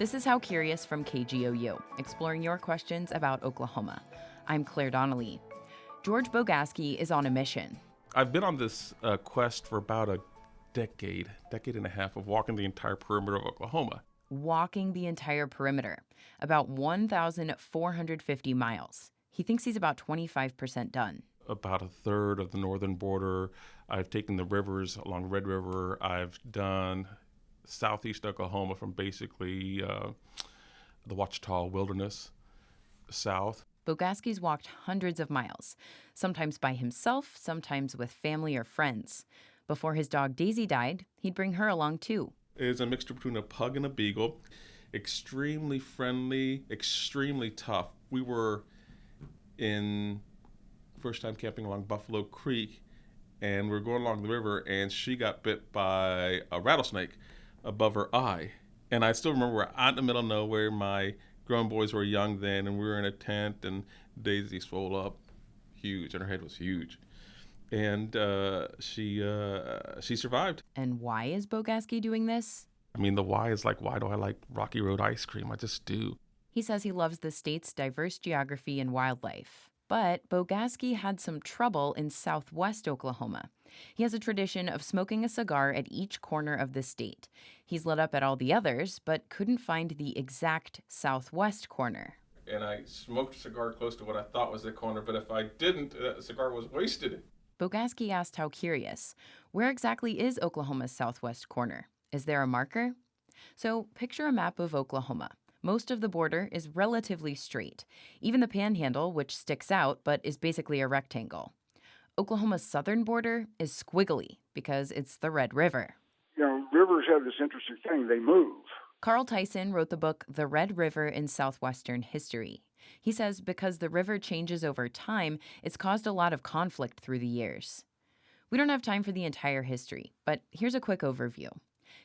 This is How Curious from KGOU, exploring your questions about Oklahoma. I'm Claire Donnelly. George Bogaski is on a mission. I've been on this quest for about a decade and a half of walking the entire perimeter of Oklahoma. Walking the entire perimeter, about 1,450 miles. He thinks he's about 25% done. About a third of the northern border. I've taken the rivers along Red River. I've done southeast Oklahoma from basically the Ouachita Wilderness south. Bogaski's walked hundreds of miles, sometimes by himself, sometimes with family or friends. Before his dog Daisy died, he'd bring her along too. It's a mixture between a pug and a beagle. Extremely friendly, extremely tough. We were in first time camping along Buffalo Creek, and we were going along the river, and she got bit by a rattlesnake above her eye. And I still remember we're out in the middle of nowhere. My grown boys were young then, and we were in a tent, and Daisy swole up huge, and her head was huge. And she survived. And why is Bogaski doing this? I mean, the why is like, why do I like Rocky Road ice cream? I just do. He says he loves the state's diverse geography and wildlife. But Bogaski had some trouble in southwest Oklahoma. He has a tradition of smoking a cigar at each corner of the state. He's lit up at all the others, but couldn't find the exact southwest corner. And I smoked a cigar close to what I thought was the corner, but if I didn't, the cigar was wasted. Bogaski asked How Curious, where exactly is Oklahoma's southwest corner? Is there a marker? So picture a map of Oklahoma. Most of the border is relatively straight. Even the panhandle, which sticks out but is basically a rectangle. Oklahoma's southern border is squiggly because it's the Red River. You know, rivers have this interesting thing, they move. Carl Tyson wrote the book The Red River in Southwestern History. He says because the river changes over time, it's caused a lot of conflict through the years. We don't have time for the entire history, but here's a quick overview.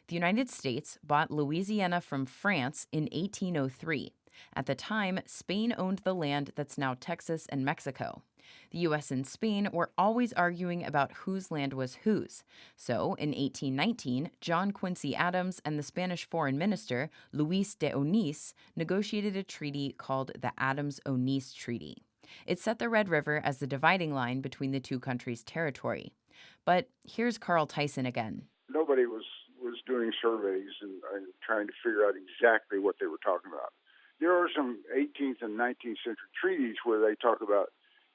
The United States bought Louisiana from France in 1803. At the time, Spain owned the land that's now Texas and Mexico. The U.S. and Spain were always arguing about whose land was whose. So, in 1819, John Quincy Adams and the Spanish foreign minister, Luis de Onís, negotiated a treaty called the Adams-Onís Treaty. It set the Red River as the dividing line between the two countries' territory. But here's Carl Tyson again. Nobody was doing surveys and trying to figure out exactly what they were talking about. There are some 18th and 19th century treaties where they talk about,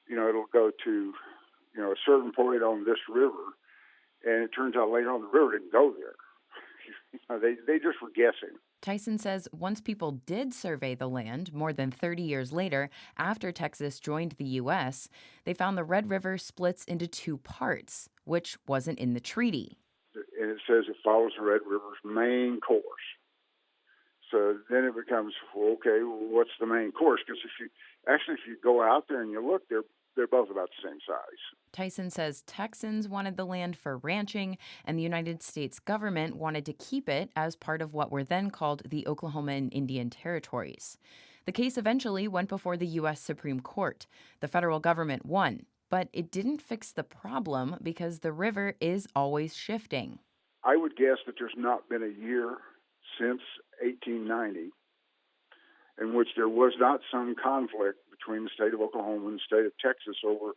it'll go to, a certain point on this river, and it turns out later on the river didn't go there. They just were guessing. Tyson says once people did survey the land more than 30 years later, after Texas joined the U.S., they found the Red River splits into two parts, which wasn't in the treaty. And it says it follows the Red River's main course. So then it becomes, what's the main course? Because if you go out there and you look, they're both about the same size. Tyson says Texans wanted the land for ranching, and the United States government wanted to keep it as part of what were then called the Oklahoma and Indian Territories. The case eventually went before the U.S. Supreme Court. The federal government won, but it didn't fix the problem because the river is always shifting. I would guess that there's not been a year since 1890 in which there was not some conflict between the state of Oklahoma and the state of Texas over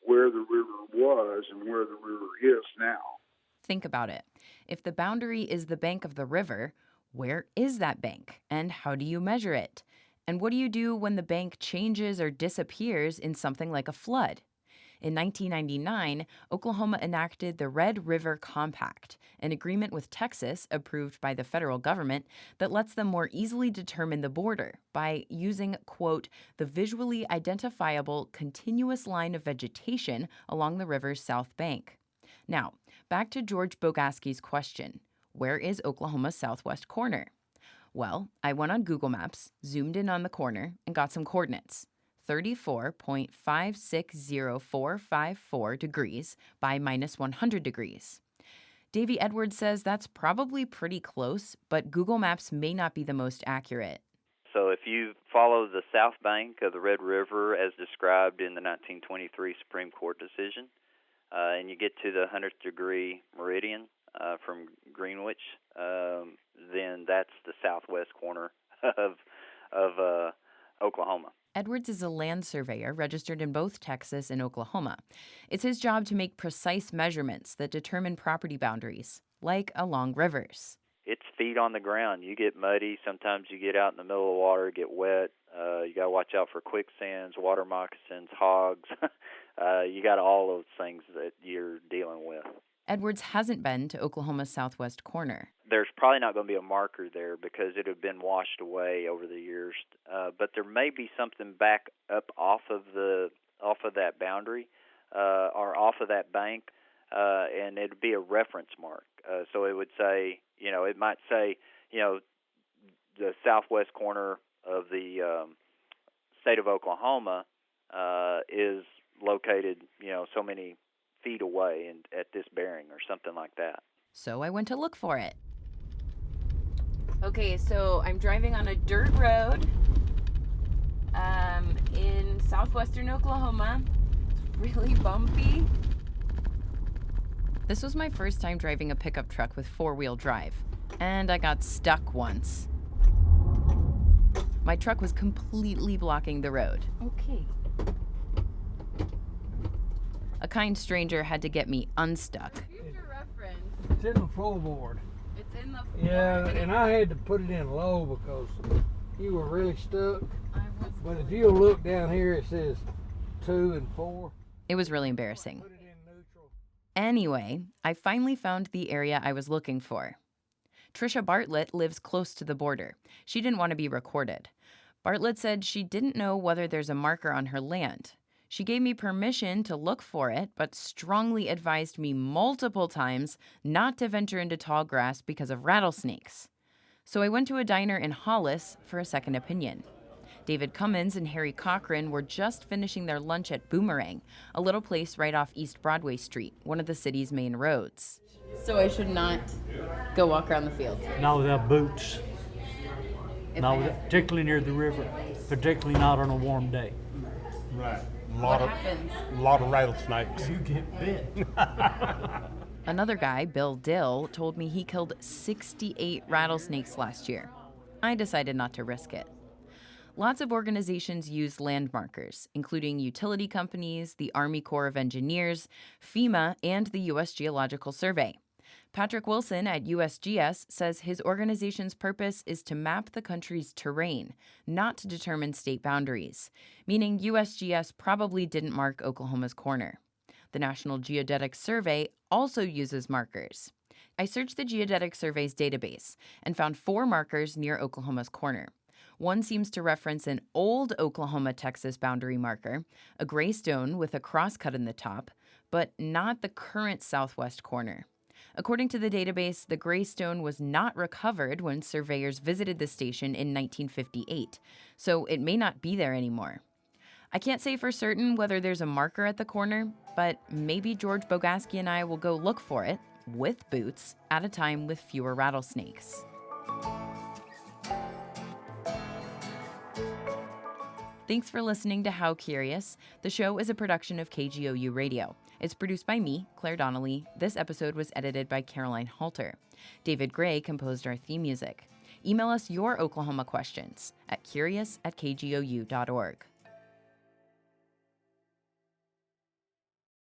where the river was and where the river is now. Think about it. If the boundary is the bank of the river, where is that bank? And how do you measure it? And what do you do when the bank changes or disappears in something like a flood? In 1999, Oklahoma enacted the Red River Compact, an agreement with Texas approved by the federal government that lets them more easily determine the border by using, quote, the visually identifiable continuous line of vegetation along the river's south bank. Now, back to George Bogaski's question. Where is Oklahoma's southwest corner? Well, I went on Google Maps, zoomed in on the corner, and got some coordinates. 34.560454 degrees by minus 100 degrees. Davey Edwards says that's probably pretty close, but Google Maps may not be the most accurate. So if you follow the south bank of the Red River as described in the 1923 Supreme Court decision, and you get to the 100th degree meridian, from Greenwich, then that's the southwest corner of Oklahoma. Edwards is a land surveyor registered in both Texas and Oklahoma. It's his job to make precise measurements that determine property boundaries, like along rivers. It's feet on the ground. You get muddy. Sometimes you get out in the middle of the water, get wet. You got to watch out for quicksands, water moccasins, hogs. You got all those things that you're dealing with. Edwards hasn't been to Oklahoma's southwest corner. There's probably not going to be a marker there because it had been washed away over the years. But there may be something back up off of that boundary or off of that bank, and it'd be a reference mark. So it would say, it might say, the southwest corner of the state of Oklahoma is located, so many feet away and at this bearing or something like that. So I went to look for it. Okay, so I'm driving on a dirt road in southwestern Oklahoma. It's really bumpy. This was my first time driving a pickup truck with four-wheel drive, and I got stuck once. My truck was completely blocking the road. Okay. A kind stranger had to get me unstuck. Here's your reference. It's in the floorboard. It's in the floor. Yeah, and I had to put it in low because you were really stuck. But if you'll look down here, it says 2 and 4. It was really embarrassing. Put it in neutral. Anyway, I finally found the area I was looking for. Trisha Bartlett lives close to the border. She didn't want to be recorded. Bartlett said she didn't know whether there's a marker on her land. She gave me permission to look for it, but strongly advised me multiple times not to venture into tall grass because of rattlesnakes. So I went to a diner in Hollis for a second opinion. David Cummins and Harry Cochran were just finishing their lunch at Boomerang, a little place right off East Broadway Street, one of the city's main roads. So I should not go walk around the field? Not without boots. Particularly near the river. Particularly not on a warm day. Right. What happens? A lot of rattlesnakes. You get bit. Another guy, Bill Dill, told me he killed 68 rattlesnakes last year. I decided not to risk it. Lots of organizations use land markers, including utility companies, the Army Corps of Engineers, FEMA, and the U.S. Geological Survey. Patrick Wilson at USGS says his organization's purpose is to map the country's terrain, not to determine state boundaries, meaning USGS probably didn't mark Oklahoma's corner. The National Geodetic Survey also uses markers. I searched the Geodetic Survey's database and found 4 markers near Oklahoma's corner. One seems to reference an old Oklahoma-Texas boundary marker, a gray stone with a cross cut in the top, but not the current southwest corner. According to the database, the gray stone was not recovered when surveyors visited the station in 1958, so it may not be there anymore. I can't say for certain whether there's a marker at the corner, but maybe George Bogaski and I will go look for it, with boots, at a time with fewer rattlesnakes. Thanks for listening to How Curious. The show is a production of KGOU Radio. It's produced by me, Claire Donnelly. This episode was edited by Caroline Halter. David Gray composed our theme music. Email us your Oklahoma questions at curious@kgou.org.